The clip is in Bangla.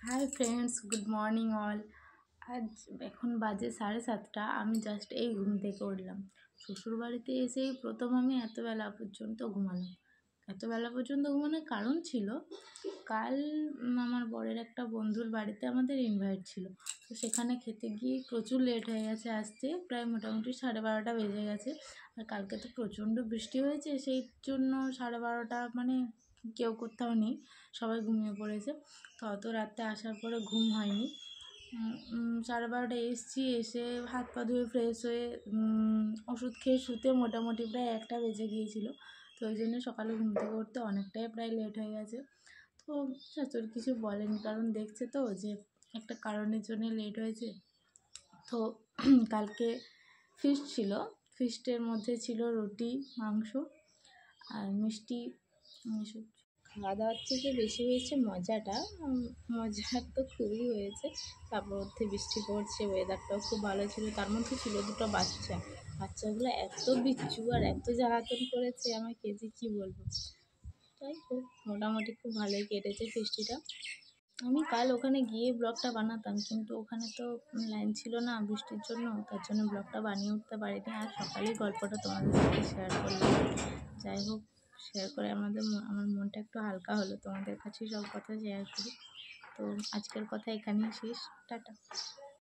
Hi friends, good morning all. আজ এখন বাজে 7:30। আমি জাস্ট এই ঘুম থেকে উঠলাম। শ্বশুরবাড়িতে এসেই প্রথম আমি এত বেলা পর্যন্ত ঘুমালাম। এত বেলা পর্যন্ত ঘুমানোর কারণ ছিল, কাল আমার বরের একটা বন্ধুর বাড়িতে আমাদের ইনভাইট ছিল। তো সেখানে খেতে গিয়ে প্রচুর লেট হয়ে গেছে আসতে, প্রায় মোটামুটি 12:30 বেজে গেছে। আর কালকে তো প্রচণ্ড বৃষ্টি হয়েছে, সেই জন্য 12:30 মানে কেউ কোথাও নেই, সবাই ঘুমিয়ে পড়েছে। তো অত রাতে আসার পরে ঘুম হয়নি। 12:30 এসেছি, এসে হাত পা ধুয়ে ফ্রেশ হয়ে ওষুধ খেয়ে শুতে মোটামুটি প্রায় 1টা বেজে গিয়েছিলো। তো ওই জন্য সকালে ঘুম থেকে উঠতে অনেকটাই প্রায় লেট হয়ে গেছে। তো শাশুড়ি কিছু বলেনি, কারণ দেখছে তো যে একটা কারণের জন্য লেট হয়েছে। তো কালকে ফিস্ট ছিল, ফিস্টের মধ্যে ছিল রুটি, মাংস আর মিষ্টি। খাওয়া দাওয়ার থেকে বেশি হয়েছে মজা তো খুবই হয়েছে। তারপর মধ্যে বৃষ্টি পড়ছে, ওয়েদারটাও খুব ভালো ছিল। তার মধ্যে ছিল দুটো বাচ্চাগুলো এত বিচ্ছু আর এত জ্বালাতন করেছে আমাকে যে কী বলবো। তাই হোক, মোটামুটি খুব ভালোই কেটেছে ফিস্টিটা। আমি কাল ওখানে গিয়ে ব্লগটা বানাতাম, কিন্তু ওখানে তো লাইন ছিল না বৃষ্টির জন্য, তার জন্য ব্লগটা বানিয়ে উঠতে পারিনি। আর সকালেই গল্পটা তোমাদের সাথে শেয়ার করলাম। যাই হোক, শেয়ার করে আমার মনটা একটু হালকা হলো, তোমাদের কাছে সব কথা শেয়ার করি। তো আজকের কথা এখানেই শেষ, টাটা।